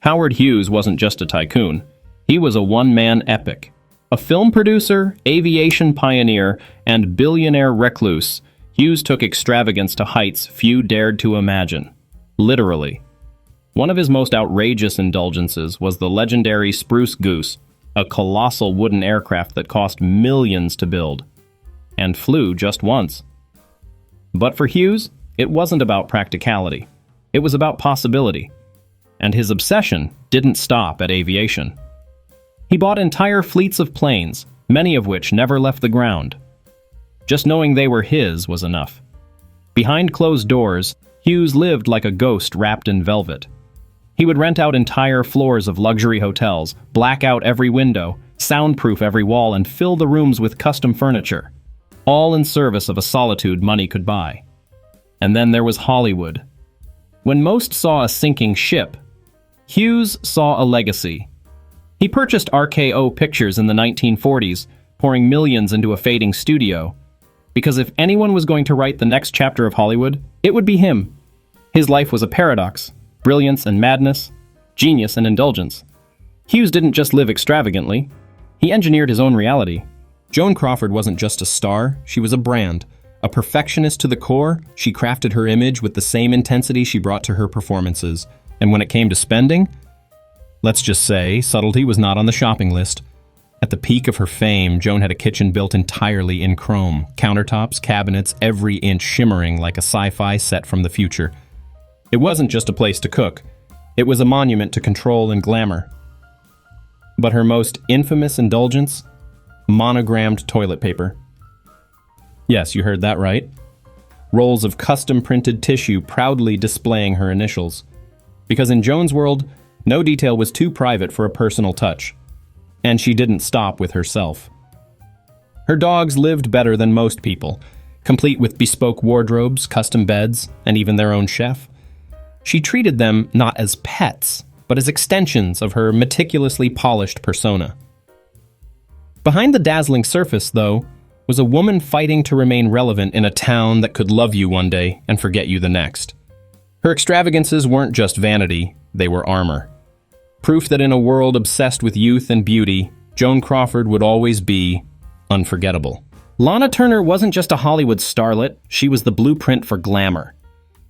Howard Hughes wasn't just a tycoon. He was a one-man epic. A film producer, aviation pioneer, and billionaire recluse, Hughes took extravagance to heights few dared to imagine. Literally. One of his most outrageous indulgences was the legendary Spruce Goose, a colossal wooden aircraft that cost millions to build, and flew just once. But for Hughes, it wasn't about practicality. It was about possibility. And his obsession didn't stop at aviation. He bought entire fleets of planes, many of which never left the ground. Just knowing they were his was enough. Behind closed doors, Hughes lived like a ghost wrapped in velvet. He would rent out entire floors of luxury hotels, black out every window, soundproof every wall, and fill the rooms with custom furniture, all in service of a solitude money could buy. And then there was Hollywood. When most saw a sinking ship, Hughes saw a legacy. He purchased RKO Pictures in the 1940s, pouring millions into a fading studio, because if anyone was going to write the next chapter of Hollywood, it would be him. His life was a paradox, brilliance and madness, genius and indulgence. Hughes didn't just live extravagantly, he engineered his own reality. Joan Crawford wasn't just a star, she was a brand. A perfectionist to the core, she crafted her image with the same intensity she brought to her performances. And when it came to spending, let's just say, subtlety was not on the shopping list. At the peak of her fame, Joan had a kitchen built entirely in chrome, countertops, cabinets, every inch shimmering like a sci-fi set from the future. It wasn't just a place to cook. It was a monument to control and glamour. But her most infamous indulgence? Monogrammed toilet paper. Yes, you heard that right. Rolls of custom-printed tissue proudly displaying her initials. Because in Joan's world, no detail was too private for a personal touch. And she didn't stop with herself. Her dogs lived better than most people, complete with bespoke wardrobes, custom beds, and even their own chef. She treated them not as pets, but as extensions of her meticulously polished persona. Behind the dazzling surface, though, was a woman fighting to remain relevant in a town that could love you one day and forget you the next. Her extravagances weren't just vanity, they were armor. Proof that in a world obsessed with youth and beauty, Joan Crawford would always be unforgettable. Lana Turner wasn't just a Hollywood starlet, she was the blueprint for glamour.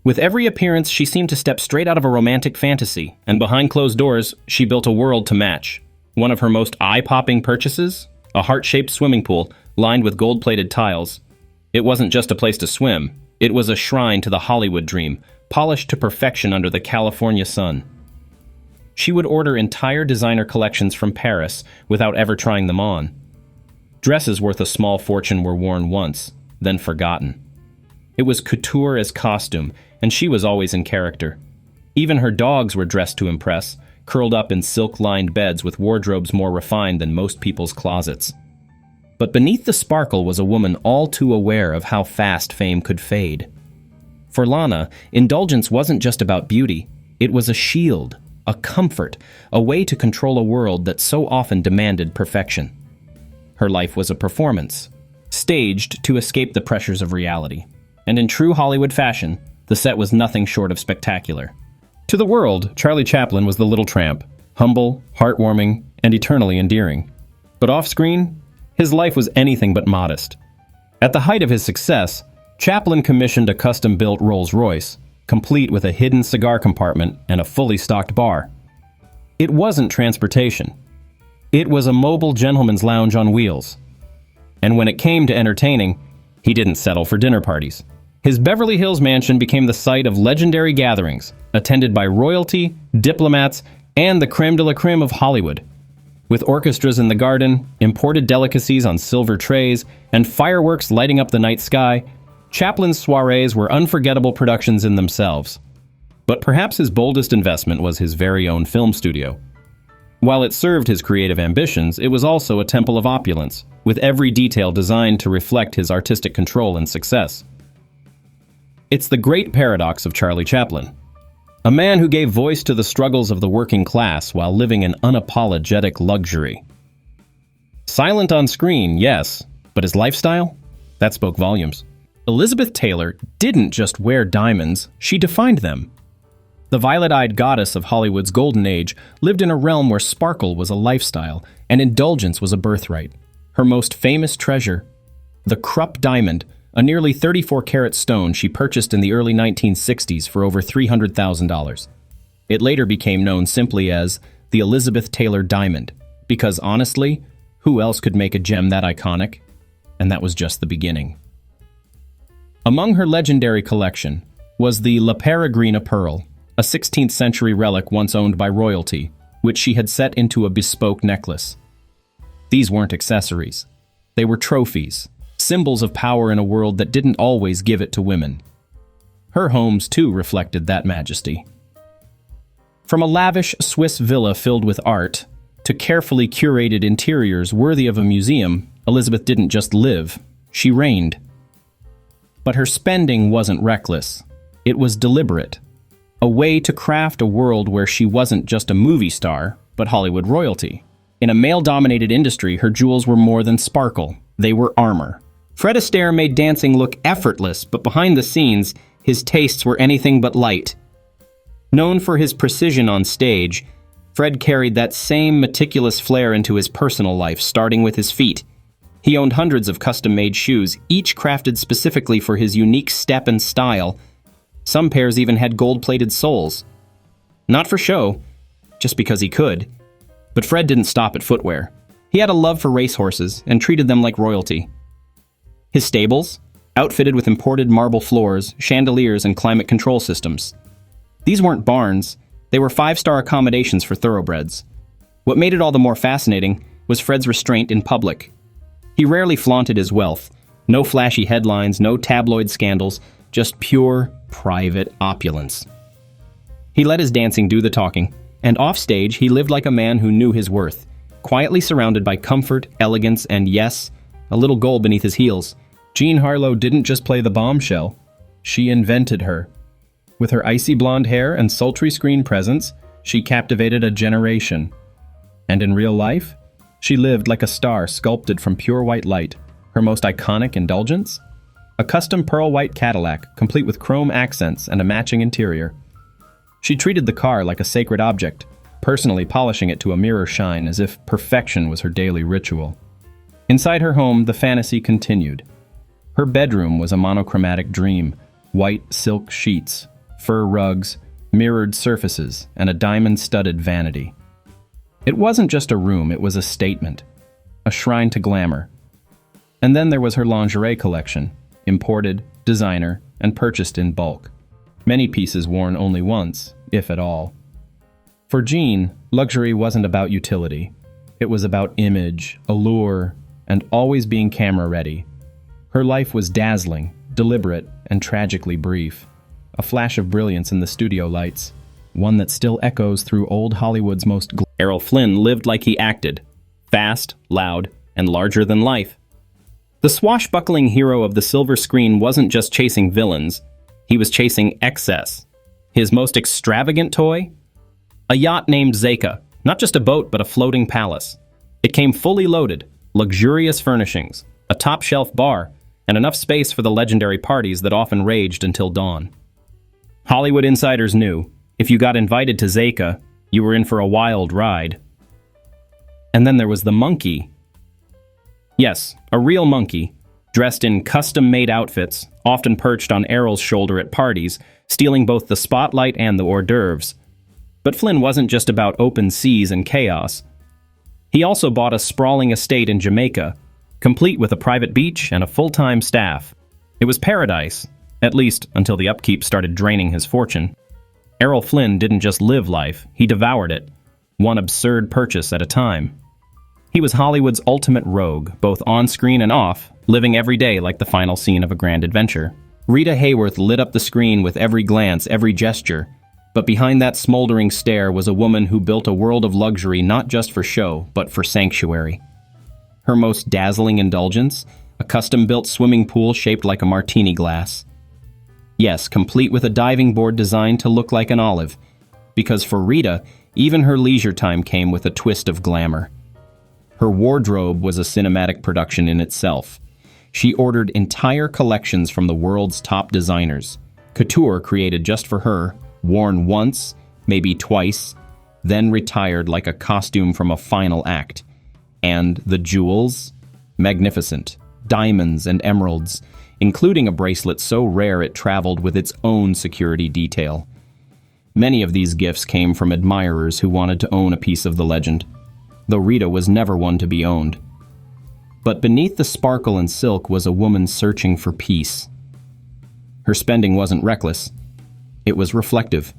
With every appearance, she seemed to step straight out of a romantic fantasy, and behind closed doors, she built a world to match. One of her most eye-popping purchases? A heart-shaped swimming pool, lined with gold-plated tiles. It wasn't just a place to swim, it was a shrine to the Hollywood dream, polished to perfection under the California sun. She would order entire designer collections from Paris without ever trying them on. Dresses worth a small fortune were worn once, then forgotten. It was couture as costume, and she was always in character. Even her dogs were dressed to impress, curled up in silk-lined beds with wardrobes more refined than most people's closets. But beneath the sparkle was a woman all too aware of how fast fame could fade. For Lana, indulgence wasn't just about beauty, it was a shield, a comfort, a way to control a world that so often demanded perfection. Her life was a performance, staged to escape the pressures of reality. And in true Hollywood fashion, the set was nothing short of spectacular. To the world, Charlie Chaplin was the little tramp, humble, heartwarming, and eternally endearing. But off-screen, his life was anything but modest. At the height of his success, Chaplin commissioned a custom-built Rolls-Royce, complete with a hidden cigar compartment and a fully stocked bar. It wasn't transportation. It was a mobile gentleman's lounge on wheels. And when it came to entertaining, he didn't settle for dinner parties. His Beverly Hills mansion became the site of legendary gatherings, attended by royalty, diplomats, and the creme de la creme of Hollywood. With orchestras in the garden, imported delicacies on silver trays, and fireworks lighting up the night sky, Chaplin's soirees were unforgettable productions in themselves. But perhaps his boldest investment was his very own film studio. While it served his creative ambitions, it was also a temple of opulence, with every detail designed to reflect his artistic control and success. It's the great paradox of Charlie Chaplin. A man who gave voice to the struggles of the working class while living in unapologetic luxury. Silent on screen, yes, but his lifestyle? That spoke volumes. Elizabeth Taylor didn't just wear diamonds, she defined them. The violet-eyed goddess of Hollywood's golden age lived in a realm where sparkle was a lifestyle and indulgence was a birthright. Her most famous treasure, the Krupp diamond, a nearly 34-carat stone she purchased in the early 1960s for over $300,000. It later became known simply as the Elizabeth Taylor diamond, because honestly, who else could make a gem that iconic? And that was just the beginning. Among her legendary collection was the La Peregrina pearl, a 16th century relic once owned by royalty, which she had set into a bespoke necklace. These weren't accessories. They were trophies, symbols of power in a world that didn't always give it to women. Her homes, too, reflected that majesty. From a lavish Swiss villa filled with art to carefully curated interiors worthy of a museum, Elizabeth didn't just live, she reigned. But her spending wasn't reckless. It was deliberate. A way to craft a world where she wasn't just a movie star, but Hollywood royalty. In a male-dominated industry, her jewels were more than sparkle. They were armor. Fred Astaire made dancing look effortless, but behind the scenes, his tastes were anything but light. Known for his precision on stage, Fred carried that same meticulous flair into his personal life, starting with his feet. He owned hundreds of custom-made shoes, each crafted specifically for his unique step and style. Some pairs even had gold-plated soles. Not for show, just because he could. But Fred didn't stop at footwear. He had a love for racehorses and treated them like royalty. His stables, outfitted with imported marble floors, chandeliers, and climate control systems. These weren't barns, they were 5-star accommodations for thoroughbreds. What made it all the more fascinating was Fred's restraint in public. He rarely flaunted his wealth. No flashy headlines, no tabloid scandals, just pure, private opulence. He let his dancing do the talking, and offstage he lived like a man who knew his worth, quietly surrounded by comfort, elegance, and yes, a little gold beneath his heels. Jean Harlow didn't just play the bombshell, she invented her. With her icy blonde hair and sultry screen presence, she captivated a generation. And in real life, she lived like a star sculpted from pure white light. Her most iconic indulgence? A custom pearl white Cadillac, complete with chrome accents and a matching interior. She treated the car like a sacred object, personally polishing it to a mirror shine as if perfection was her daily ritual. Inside her home, the fantasy continued. Her bedroom was a monochromatic dream, white silk sheets, fur rugs, mirrored surfaces, and a diamond-studded vanity. It wasn't just a room, it was a statement, a shrine to glamour. And then there was her lingerie collection, imported, designer, and purchased in bulk. Many pieces worn only once, if at all. For Jean, luxury wasn't about utility. It was about image, allure, and always being camera-ready. Her life was dazzling, deliberate, and tragically brief. A flash of brilliance in the studio lights, one that still echoes through old Hollywood's most Errol Flynn lived like he acted, fast, loud, and larger than life. The swashbuckling hero of the silver screen wasn't just chasing villains, he was chasing excess. His most extravagant toy? A yacht named Zeka, not just a boat but a floating palace. It came fully loaded, luxurious furnishings, a top-shelf bar, and enough space for the legendary parties that often raged until dawn. Hollywood insiders knew, if you got invited to Zeka, you were in for a wild ride. And then there was the monkey. Yes, a real monkey, dressed in custom-made outfits, often perched on Errol's shoulder at parties, stealing both the spotlight and the hors d'oeuvres. But Flynn wasn't just about open seas and chaos. He also bought a sprawling estate in Jamaica, complete with a private beach and a full-time staff. It was paradise, at least until the upkeep started draining his fortune. Errol Flynn didn't just live life, he devoured it, one absurd purchase at a time. He was Hollywood's ultimate rogue, both on-screen and off, living every day like the final scene of a grand adventure. Rita Hayworth lit up the screen with every glance, every gesture, but behind that smoldering stare was a woman who built a world of luxury not just for show, but for sanctuary. Her most dazzling indulgence? A custom-built swimming pool shaped like a martini glass. Yes, complete with a diving board designed to look like an olive, because for Rita, even her leisure time came with a twist of glamour. Her wardrobe was a cinematic production in itself. She ordered entire collections from the world's top designers, couture created just for her, worn once, maybe twice, then retired like a costume from a final act. And the jewels? Magnificent. Diamonds and emeralds, including a bracelet so rare it traveled with its own security detail. Many of these gifts came from admirers who wanted to own a piece of the legend, though Rita was never one to be owned. But beneath the sparkle and silk was a woman searching for peace. Her spending wasn't reckless. It was reflective.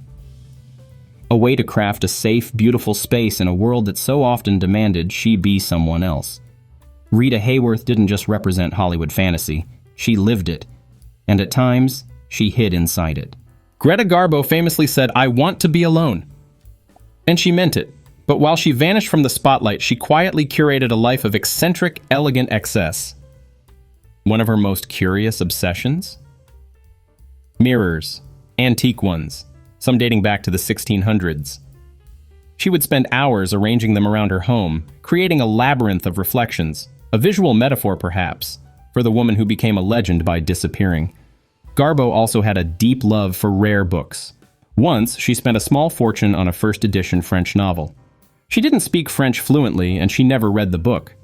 A way to craft a safe, beautiful space in a world that so often demanded she be someone else. Rita Hayworth didn't just represent Hollywood fantasy. She lived it. And at times, she hid inside it. Greta Garbo famously said, "I want to be alone." And she meant it. But while she vanished from the spotlight, she quietly curated a life of eccentric, elegant excess. One of her most curious obsessions? Mirrors. Antique ones. Some dating back to the 1600s. She would spend hours arranging them around her home, creating a labyrinth of reflections, a visual metaphor perhaps, for the woman who became a legend by disappearing. Garbo also had a deep love for rare books. Once, she spent a small fortune on a first edition French novel. She didn't speak French fluently, and she never read the book.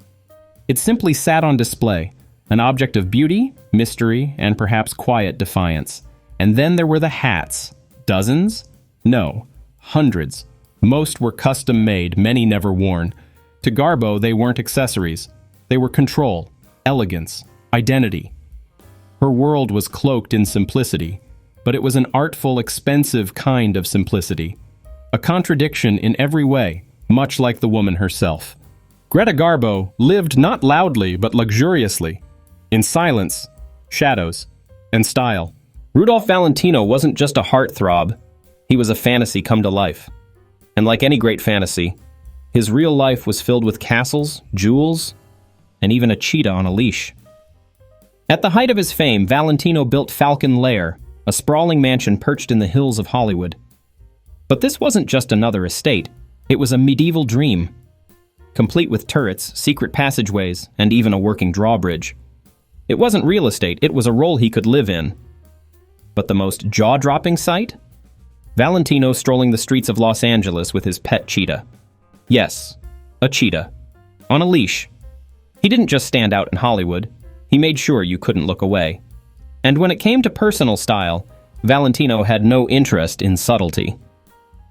It simply sat on display, an object of beauty, mystery, and perhaps quiet defiance. And then there were the hats. Dozens? No, hundreds. Most were custom-made, many never worn. To Garbo, they weren't accessories. They were control, elegance, identity. Her world was cloaked in simplicity, but it was an artful, expensive kind of simplicity. A contradiction in every way, much like the woman herself. Greta Garbo lived not loudly but luxuriously, in silence, shadows, and style. Rudolph Valentino wasn't just a heartthrob, he was a fantasy come to life. And like any great fantasy, his real life was filled with castles, jewels, and even a cheetah on a leash. At the height of his fame, Valentino built Falcon Lair, a sprawling mansion perched in the hills of Hollywood. But this wasn't just another estate, it was a medieval dream, complete with turrets, secret passageways, and even a working drawbridge. It wasn't real estate, it was a role he could live in. But the most jaw-dropping sight? Valentino strolling the streets of Los Angeles with his pet cheetah. Yes, a cheetah. On a leash. He didn't just stand out in Hollywood. He made sure you couldn't look away. And when it came to personal style, Valentino had no interest in subtlety.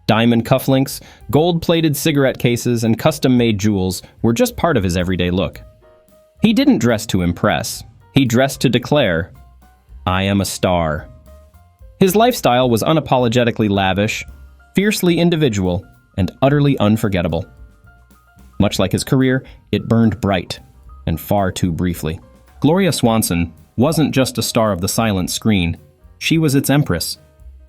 Diamond cufflinks, gold-plated cigarette cases, and custom-made jewels were just part of his everyday look. He didn't dress to impress. He dressed to declare, "I am a star." His lifestyle was unapologetically lavish, fiercely individual, and utterly unforgettable. Much like his career, it burned bright, and far too briefly. Gloria Swanson wasn't just a star of the silent screen, she was its empress.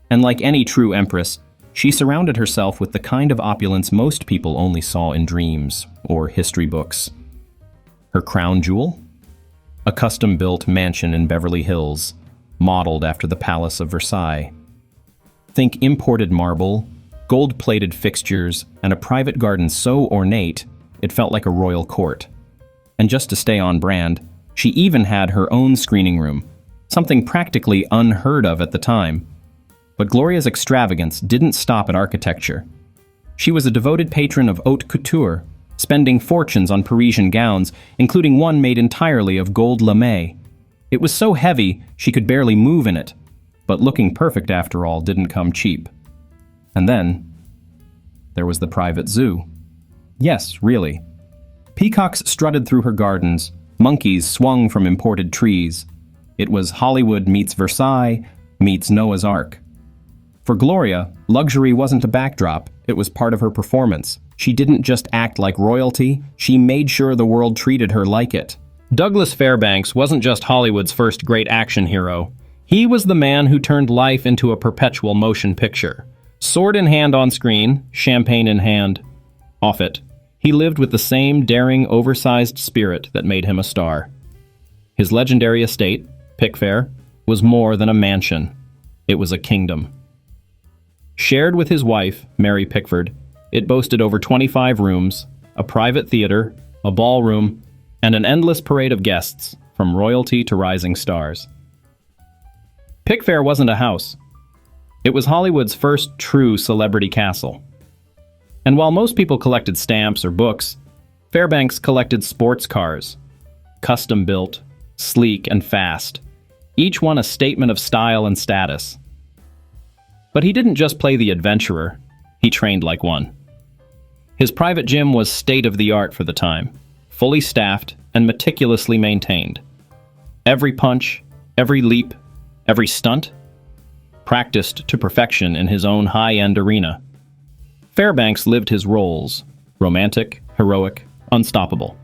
And like any true empress, she surrounded herself with the kind of opulence most people only saw in dreams or history books. Her crown jewel? A custom-built mansion in Beverly Hills, modeled after the Palace of Versailles. Think imported marble, gold-plated fixtures, and a private garden so ornate, it felt like a royal court. And just to stay on brand, she even had her own screening room, something practically unheard of at the time. But Gloria's extravagance didn't stop at architecture. She was a devoted patron of haute couture, spending fortunes on Parisian gowns, including one made entirely of gold lame. It was so heavy she could barely move in it, but looking perfect after all didn't come cheap. And then, there was the private zoo. Yes, really. Peacocks strutted through her gardens, monkeys swung from imported trees. It was Hollywood meets Versailles meets Noah's Ark. For Gloria, luxury wasn't a backdrop, it was part of her performance. She didn't just act like royalty, she made sure the world treated her like it. Douglas Fairbanks wasn't just Hollywood's first great action hero. He was the man who turned life into a perpetual motion picture. Sword in hand on screen, champagne in hand, off it. He lived with the same daring, oversized spirit that made him a star. His legendary estate, Pickfair, was more than a mansion. It was a kingdom. Shared with his wife, Mary Pickford, it boasted over 25 rooms, a private theater, a ballroom, and an endless parade of guests, from royalty to rising stars. Pickfair wasn't a house. It was Hollywood's first true celebrity castle. And while most people collected stamps or books, Fairbanks collected sports cars, custom-built, sleek, and fast, each one a statement of style and status. But he didn't just play the adventurer, he trained like one. His private gym was state-of-the-art for the time, fully staffed and meticulously maintained. Every punch, every leap, every stunt, practiced to perfection in his own high-end arena. Fairbanks lived his roles, romantic, heroic, unstoppable.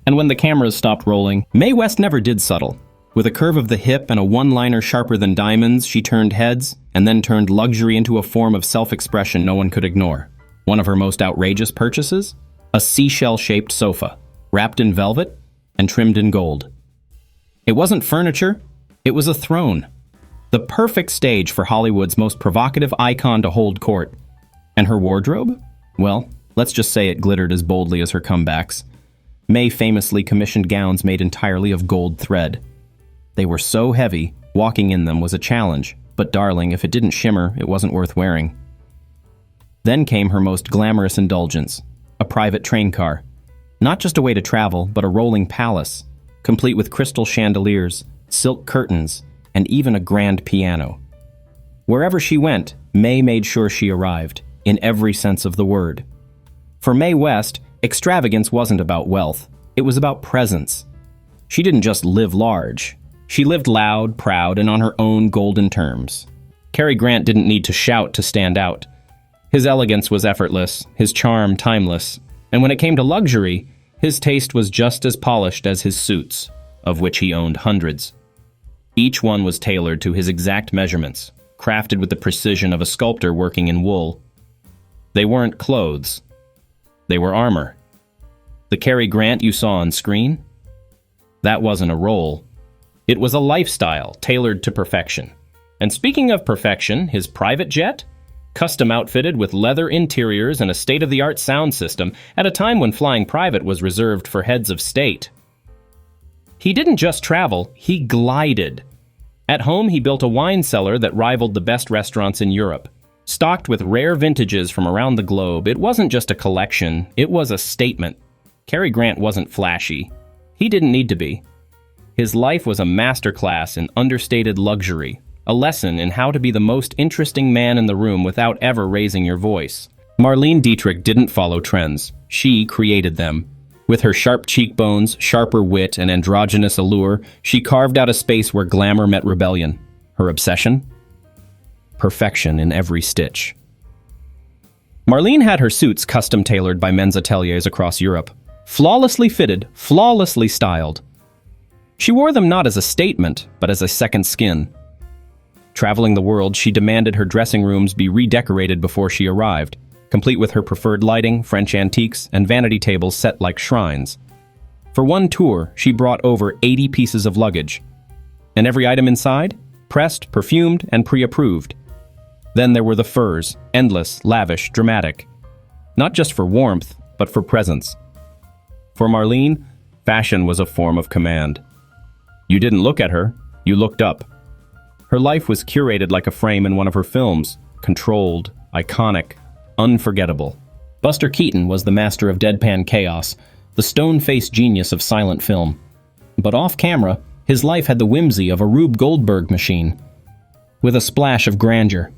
And when the cameras stopped rolling, Mae West never did settle. With a curve of the hip and a one-liner sharper than diamonds, she turned heads, and then turned luxury into a form of self-expression no one could ignore. One of her most outrageous purchases? A seashell-shaped sofa, wrapped in velvet and trimmed in gold. It wasn't furniture, it was a throne. The perfect stage for Hollywood's most provocative icon to hold court. And her wardrobe? Well, let's just say it glittered as boldly as her comebacks. Mae famously commissioned gowns made entirely of gold thread. They were so heavy, walking in them was a challenge, but darling, if it didn't shimmer, it wasn't worth wearing. Then came her most glamorous indulgence, a private train car. Not just a way to travel, but a rolling palace, complete with crystal chandeliers, silk curtains, and even a grand piano. Wherever she went, Mae made sure she arrived, in every sense of the word. For Mae West, extravagance wasn't about wealth, it was about presence. She didn't just live large. She lived loud, proud, and on her own golden terms. Cary Grant didn't need to shout to stand out. His elegance was effortless, his charm timeless, and when it came to luxury, his taste was just as polished as his suits, of which he owned hundreds. Each one was tailored to his exact measurements, crafted with the precision of a sculptor working in wool. They weren't clothes. They were armor. The Cary Grant you saw on screen? That wasn't a role. It was a lifestyle tailored to perfection. And speaking of perfection, his private jet? Custom outfitted with leather interiors and a state-of-the-art sound system at a time when flying private was reserved for heads of state. He didn't just travel, he glided. At home, he built a wine cellar that rivaled the best restaurants in Europe. Stocked with rare vintages from around the globe, it wasn't just a collection, it was a statement. Cary Grant wasn't flashy. He didn't need to be. His life was a masterclass in understated luxury, a lesson in how to be the most interesting man in the room without ever raising your voice. Marlene Dietrich didn't follow trends. She created them. With her sharp cheekbones, sharper wit, and androgynous allure, she carved out a space where glamour met rebellion. Her obsession? Perfection in every stitch. Marlene had her suits custom-tailored by men's ateliers across Europe. Flawlessly fitted, flawlessly styled. She wore them not as a statement, but as a second skin. Traveling the world, she demanded her dressing rooms be redecorated before she arrived, complete with her preferred lighting, French antiques, and vanity tables set like shrines. For one tour, she brought over 80 pieces of luggage. And every item inside? Pressed, perfumed, and pre-approved. Then there were the furs, endless, lavish, dramatic. Not just for warmth, but for presence. For Marlene, fashion was a form of command. You didn't look at her, you looked up. Her life was curated like a frame in one of her films, controlled, iconic, unforgettable. Buster Keaton was the master of deadpan chaos, the stone-faced genius of silent film. But off-camera, his life had the whimsy of a Rube Goldberg machine, with a splash of grandeur.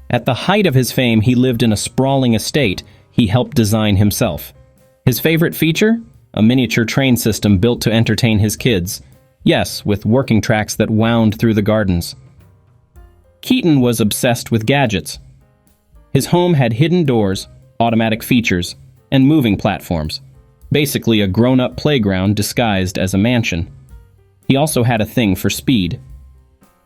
At the height of his fame, he lived in a sprawling estate he helped design himself. His favorite feature? A miniature train system built to entertain his kids. Yes, with working tracks that wound through the gardens. Keaton was obsessed with gadgets. His home had hidden doors, automatic features, and moving platforms. Basically a grown-up playground disguised as a mansion. He also had a thing for speed.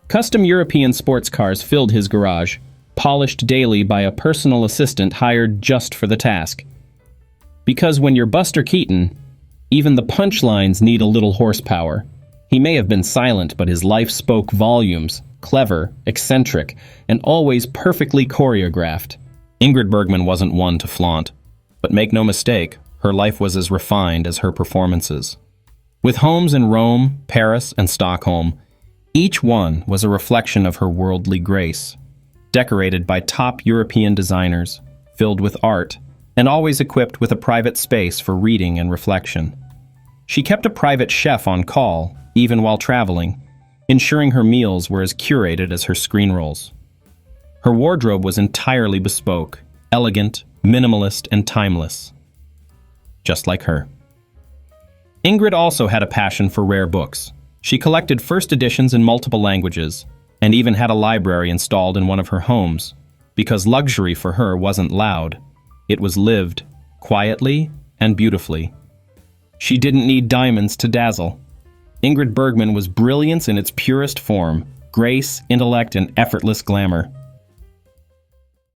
Custom European sports cars filled his garage, polished daily by a personal assistant hired just for the task. Because when you're Buster Keaton, even the punchlines need a little horsepower. He may have been silent, but his life spoke volumes, clever, eccentric, and always perfectly choreographed. Ingrid Bergman wasn't one to flaunt, but make no mistake, her life was as refined as her performances. With homes in Rome, Paris, and Stockholm, each one was a reflection of her worldly grace. decorated by top European designers, filled with art, and always equipped with a private space for reading and reflection. She kept a private chef on call, even while traveling, ensuring her meals were as curated as her screen roles. Her wardrobe was entirely bespoke, elegant, minimalist, and timeless. Just like her. Ingrid also had a passion for rare books. She collected first editions in multiple languages, and even had a library installed in one of her homes, because luxury for her wasn't loud. It was lived, quietly and beautifully. She didn't need diamonds to dazzle. Ingrid Bergman was brilliance in its purest form, grace, intellect, and effortless glamour.